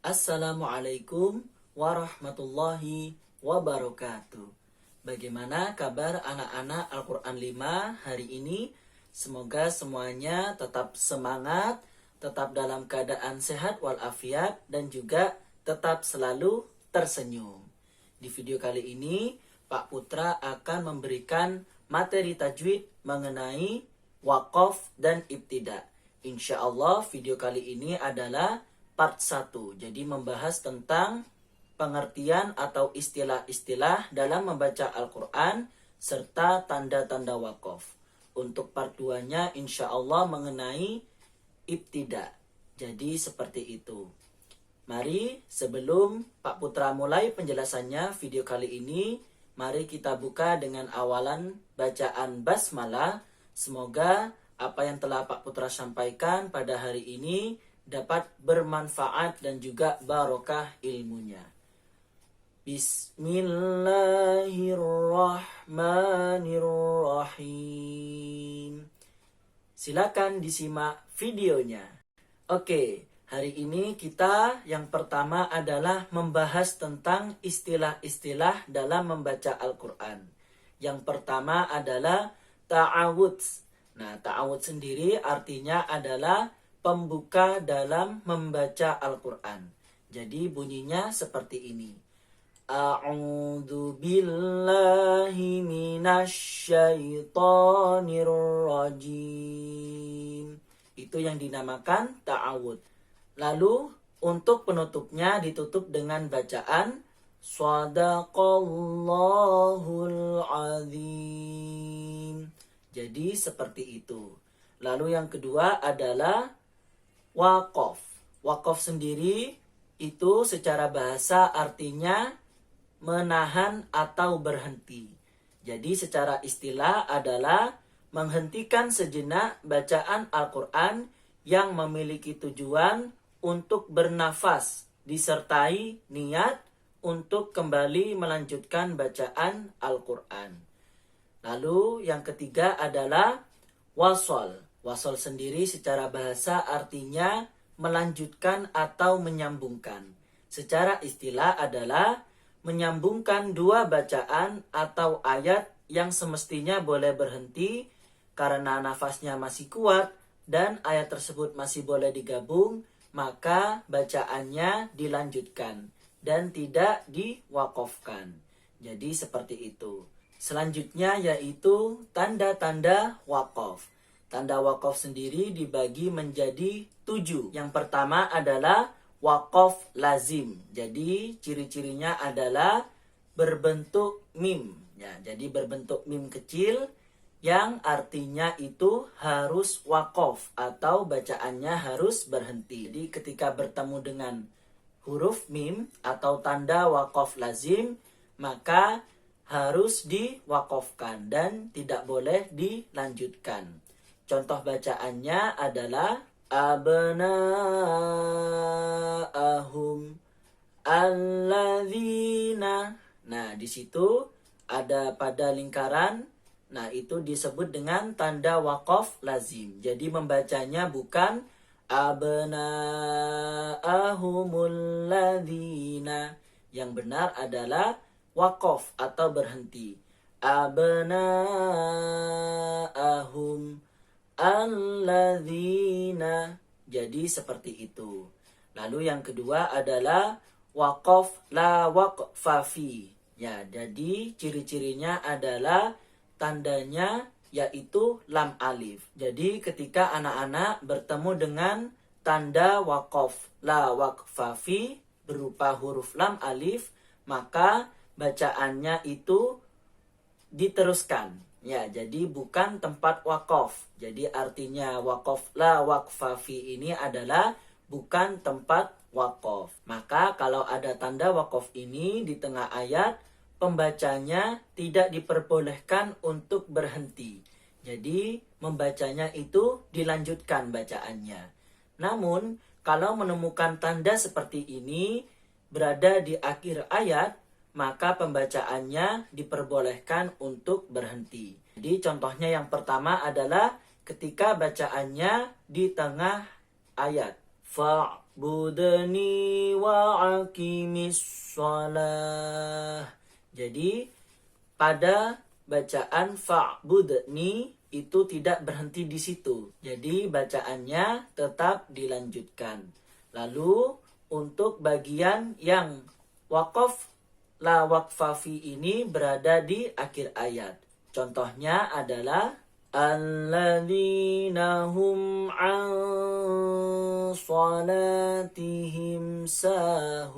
Assalamualaikum warahmatullahi wabarakatuh. Bagaimana kabar anak-anak Al-Quran 5 hari ini? Semoga semuanya tetap semangat, tetap dalam keadaan sehat walafiat, dan juga tetap selalu tersenyum. Di video kali ini, Pak Putra akan memberikan materi tajwid mengenai waqaf dan ibtida. Insya Allah video kali ini adalah part 1. Jadi membahas tentang pengertian atau istilah-istilah dalam membaca Al-Quran serta tanda-tanda waqaf. Untuk part 2-nya insya Allah mengenai ibtida. Jadi seperti itu. Mari sebelum Pak Putra mulai penjelasannya video kali ini, mari kita buka dengan awalan bacaan basmalah. Semoga apa yang telah Pak Putra sampaikan pada hari ini dapat bermanfaat dan juga barokah ilmunya. Bismillahirrahmanirrahim. Silakan disimak videonya. Oke, hari ini kita yang pertama adalah membahas tentang istilah-istilah dalam membaca Al-Quran. Yang pertama adalah ta'awudz. Nah, ta'awudz sendiri artinya adalah pembuka dalam membaca Al-Quran. Jadi bunyinya seperti ini. A'udzu billahi minasyaitonir rajim. Itu yang dinamakan ta'awud. Lalu untuk penutupnya ditutup dengan bacaan Shadaqallahul azim. Jadi seperti itu. Lalu yang kedua adalah waqaf. Waqaf sendiri itu secara bahasa artinya menahan atau berhenti. Jadi secara istilah adalah menghentikan sejenak bacaan Al-Quran yang memiliki tujuan untuk bernafas disertai niat untuk kembali melanjutkan bacaan Al-Quran. Lalu yang ketiga adalah wasol. Wasol sendiri secara bahasa artinya melanjutkan atau menyambungkan. Secara istilah adalah menyambungkan dua bacaan atau ayat yang semestinya boleh berhenti karena nafasnya masih kuat dan ayat tersebut masih boleh digabung, maka bacaannya dilanjutkan dan tidak diwakafkan. Jadi seperti itu. Selanjutnya yaitu tanda-tanda wakaf. Tanda wakaf sendiri dibagi menjadi 7. Yang pertama adalah wakaf lazim. Jadi ciri-cirinya adalah berbentuk mim. Ya, jadi berbentuk mim kecil yang artinya itu harus wakaf atau bacaannya harus berhenti. Jadi ketika bertemu dengan huruf mim atau tanda wakaf lazim, maka harus diwakafkan dan tidak boleh dilanjutkan. Contoh bacaannya adalah abna'ahum alladzina. Nah, di situ ada pada lingkaran. Nah, itu disebut dengan tanda wakaf lazim. Jadi membacanya bukan abna'ahumul ladzina. Yang benar adalah wakaf atau berhenti. Abna'ahum alladzina. Jadi seperti itu. Lalu yang kedua adalah waqaf la waqfafi. Ya, jadi ciri-cirinya adalah tandanya yaitu lam alif. Jadi ketika anak-anak bertemu dengan tanda waqaf la waqfafi berupa huruf lam alif, maka bacaannya itu diteruskan. Ya, jadi bukan tempat wakaf. Jadi artinya waqaf la waqfafi ini adalah bukan tempat wakaf. Maka kalau ada tanda wakaf ini di tengah ayat, pembacanya tidak diperbolehkan untuk berhenti. Jadi membacanya itu dilanjutkan bacaannya. Namun kalau menemukan tanda seperti ini berada di akhir ayat, maka pembacaannya diperbolehkan untuk berhenti. Jadi contohnya yang pertama adalah ketika bacaannya di tengah ayat. fa'budni wa'aqimis shalah. Jadi pada bacaan fa'budni itu tidak berhenti di situ. Jadi bacaannya tetap dilanjutkan. Lalu untuk bagian yang waqaf la waqfafi ini berada di akhir ayat. Contohnya adalah alladzina hum an salatihim sahun.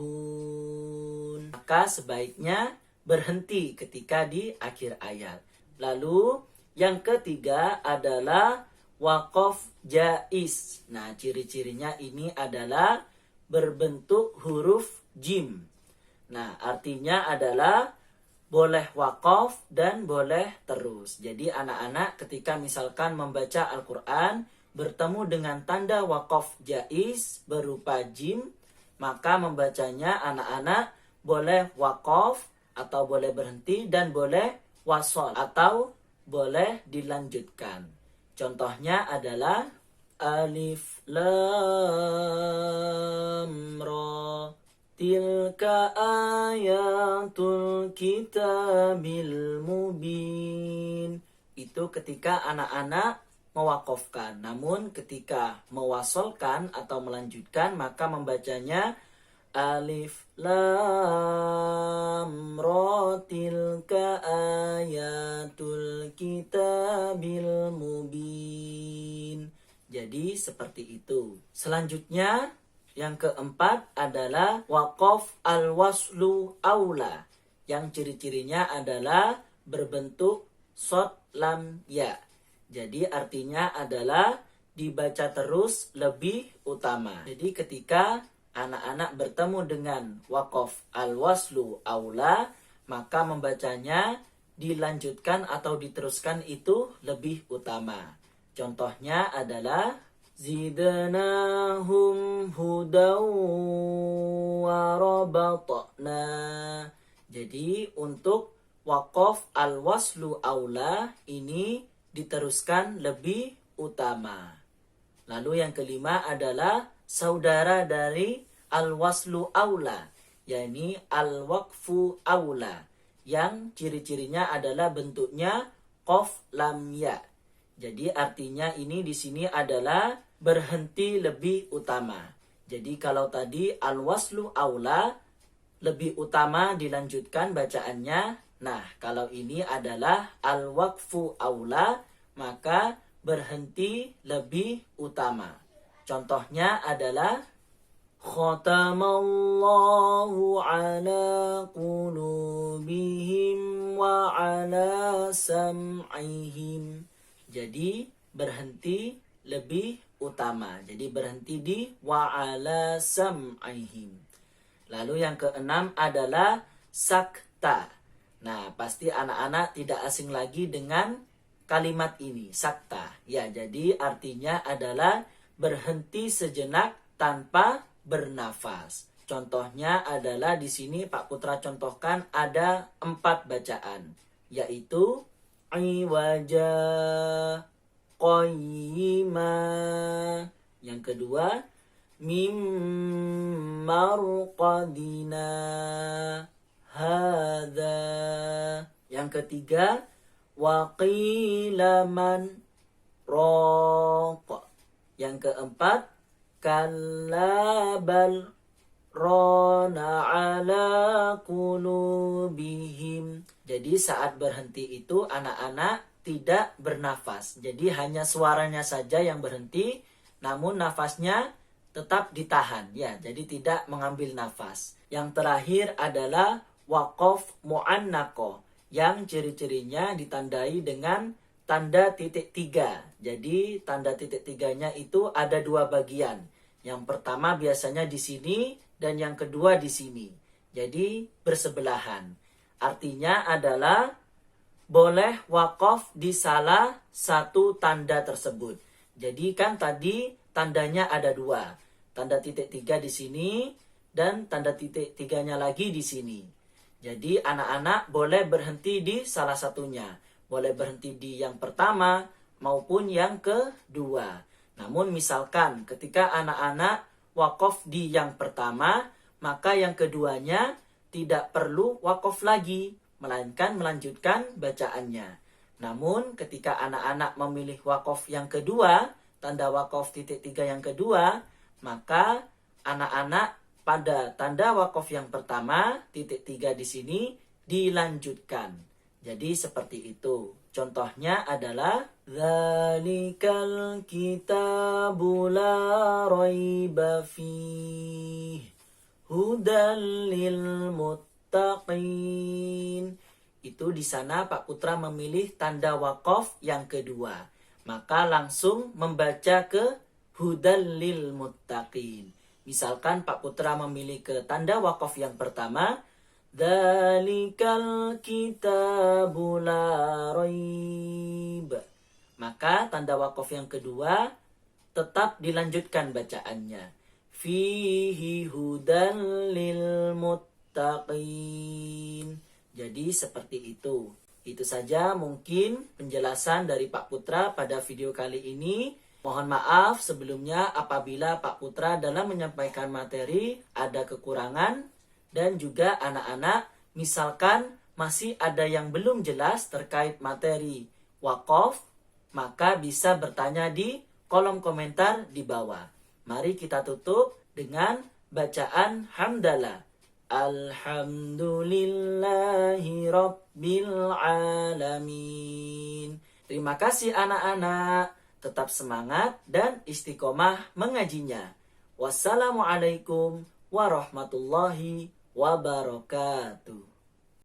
Maka sebaiknya berhenti ketika di akhir ayat. Lalu yang ketiga adalah waqaf jaiz. Nah, ciri-cirinya ini adalah berbentuk huruf jim. Nah, artinya adalah boleh waqaf dan boleh terus. Jadi anak-anak ketika misalkan membaca Al-Quran bertemu dengan tanda waqaf jaiz berupa jim, maka membacanya anak-anak boleh waqaf atau boleh berhenti dan boleh wasol atau boleh dilanjutkan. Contohnya adalah alif lam ra tilka ayatul kitabil mubin. Itu ketika anak-anak mewakofkan. Namun ketika mewasolkan atau melanjutkan maka membacanya alif lam ra tilka ayatul kitabil mubin. Jadi seperti itu. Selanjutnya yang keempat adalah waqaf al-waslu aula. Yang ciri-cirinya adalah berbentuk shad lam ya. Jadi artinya adalah dibaca terus lebih utama. Jadi ketika anak-anak bertemu dengan waqaf al-waslu aula, maka membacanya dilanjutkan atau diteruskan itu lebih utama. Contohnya adalah zidnahum hudaw wa rabatna. Jadi untuk waqaf al-waslu aula ini diteruskan lebih utama. Lalu yang kelima adalah saudara dari al-waslu aula, yakni al-waqfu aula, yang ciri-cirinya adalah bentuknya qaf lam ya. Jadi artinya ini di sini adalah berhenti lebih utama. Jadi kalau tadi al-waslu aula lebih utama dilanjutkan bacaannya. Nah, kalau ini adalah al-waqfu aula, maka berhenti lebih utama. Contohnya adalah khatamallahu ala qulubihim wa ala sam'ihim. Jadi berhenti lebih utama. Jadi berhenti di wa ala sam'ihim. Lalu yang keenam adalah sakta. Nah, pasti anak-anak tidak asing lagi dengan kalimat ini, sakta. Ya, jadi artinya adalah berhenti sejenak tanpa bernafas. Contohnya adalah di sini Pak Putra contohkan ada 4 bacaan, yaitu iwaja, qayyima. Yang kedua, mim marqadina hadza. Yang ketiga, waqila man raq. Yang keempat, kallabal rana ala qulubihim. Jadi saat berhenti itu anak-anak tidak bernafas. Jadi hanya suaranya saja yang berhenti, namun nafasnya tetap ditahan. Ya, jadi tidak mengambil nafas. Yang terakhir adalah waqaf mu'annaqah, yang ciri-cirinya ditandai dengan tanda titik 3. Jadi tanda titik 3-nya itu ada 2 bagian. Yang pertama biasanya di sini dan yang kedua di sini. Jadi bersebelahan. Artinya adalah boleh waqaf di salah satu tanda tersebut. Jadi kan tadi tandanya ada 2. Tanda titik 3 di sini dan tanda titik 3-nya lagi di sini. Jadi anak-anak boleh berhenti di salah satunya. Boleh berhenti di yang pertama maupun yang kedua. Namun misalkan ketika anak-anak wakaf di yang pertama, maka yang keduanya tidak perlu wakaf lagi, melainkan melanjutkan bacaannya. Namun ketika anak-anak memilih wakaf yang kedua, tanda wakaf titik 3 yang kedua, maka anak-anak pada tanda wakaf yang pertama, titik 3 di sini, dilanjutkan. Jadi seperti itu. Contohnya adalah Dzalikal kitabu la raiba fih hudal lil muttaqin. Itu di sana Pak Putra memilih tanda wakaf yang kedua. Maka langsung membaca ke hudal lil muttaqin. Misalkan Pak Putra memilih ke tanda wakaf yang pertama, Dzalikal kitabu la raib. Maka tanda wakaf yang kedua tetap dilanjutkan bacaannya. Fihi hudan lil muttaqin. Jadi seperti itu. Itu saja mungkin penjelasan dari Pak Putra pada video kali ini. Mohon maaf sebelumnya apabila Pak Putra dalam menyampaikan materi ada kekurangan dan juga anak-anak misalkan masih ada yang belum jelas terkait materi wakaf, maka bisa bertanya di kolom komentar di bawah. Mari kita tutup dengan bacaan hamdalah. Alhamdulillahi Rabbil Alamin. Terima kasih anak-anak. Tetap semangat dan istiqomah mengajinya. Wassalamualaikum warahmatullahi wabarakatuh.